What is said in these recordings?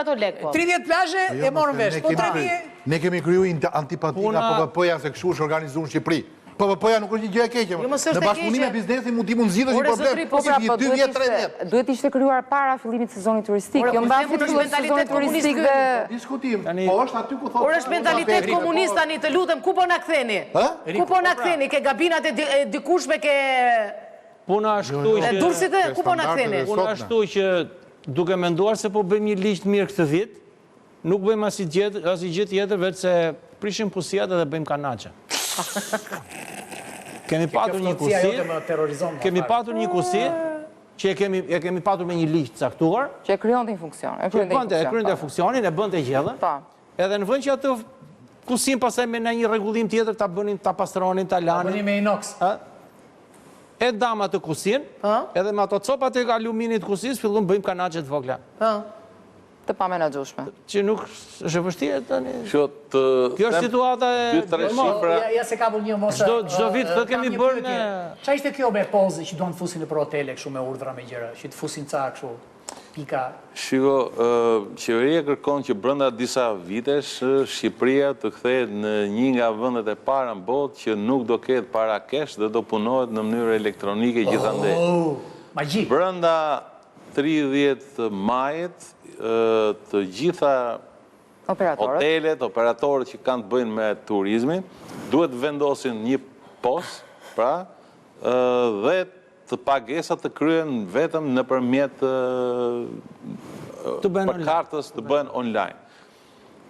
ato lek, po. 30 plazhe e morën vesh. Po 3000. Ne kemi kriju antipatika PVP-ja se kështu është organizuar në Shqipëri. PVP-ja nuk është një gjë e keqe. Në bashkëpunim me biznesin mund t'i zgjidhësh një problem. Po pra, po duhet ishte krijuar para fillimit të sezonit turistik. Jo mbasi fillon sezoni turistik dhe diskutim. Po është aty ku thotë. Por është mentalitet komunist tani, të lutem, ku po na ktheni? Ku po na ktheni? Ke gabinat e dikushme ke Puna është këtu që dursit e ku po na ktheni? Puna është këtu që duke menduar se po bëjmë një ligj të mirë këtë vit, nuk bëjmë asnjë gjë tjetër veç se prishim pusijat dhe bëjmë kanaçe. Kemi patur një kusi që e kemi patur me një ligj të caktuar, që e krijonte një funksion, e kryente funksionin, e bënte gjellën. Edhe në vend që atë kusin pastaj me një rregullim tjetër ta bënin, ta pastronin, ta lanin. Bënin me inox. E dam atë kusin, edhe me ato copat e aluminit kusis, fillon bëjmë kanaçe të vogla. Të pamenaxhueshme. Që nuk është e vështirë tani. Kjo është situata e... Ja se ka për një mos... Çdo vit këtë kemi bërë në... Qa ishte kjo me pozë që duan të fusin në për hotele, kështu me urdhra me gjëra, që të fusin ca kështu, pika... Shiko, qeveria kërkon që brenda disa vitesh, Shqipëria të kthehet në një nga vendet e para në botë që nuk do ketë para kesh dhe do punohet në mënyrë elektronike gjithandej. Magji! Brenda 30 majit, të gjitha hotelet, operatorët që kanë të bëjnë me turizmin, duhet vendosin një pos, pra, dhe të pagesat të kryen vetëm nëpërmjet kartës të bëhen online.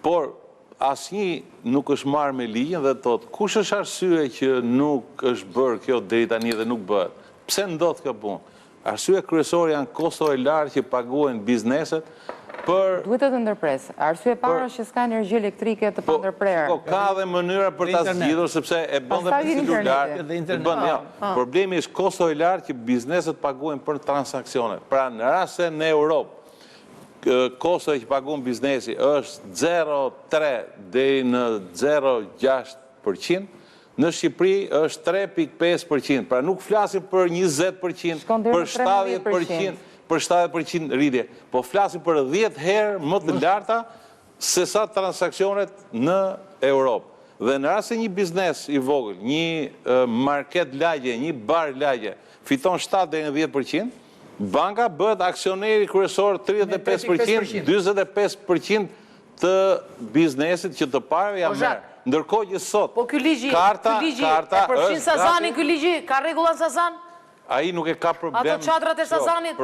Por, asnjë nuk është marrë me ligjin dhe thotë, kush është arsye që nuk është bërë kjo deri tani dhe nuk bëhet? Pse ndodh kjo punë? Arsye kryesore janë kosto e lartë që paguajnë bizneset. Duhet të ndërpresë. Arsye para është që s'ka energji elektrike të pandërprerë. Po, ka dhe mënyra për ta zgjidhur, sepse e bën dhe me celular. Problemi është kosto e lartë që bizneset paguajnë për transaksione. Pra, në rast se në Europë kosto që paguajnë biznesi është 0,3 deri në 0,6%, në Shqipëri është 3,5%. Pra, nuk flasim për 20%, për 70%. Për 70% rritje, po flasim për 10 herë më të larta se sa transaksionet në Europë. Dhe në rast se një biznes i vogël, një market lagje, një bar lagje, fiton 7 deri në 10%, banka bëhet aksioneri kryesor 35%, 45% të biznesit që të parëve janë merë. Ndërkohë që sot, po ky ligji e përfshin Sazanin, ky ligji ka rregulla Sazan? Ai nuk e ka problem. Ato çadrat e Sazanit?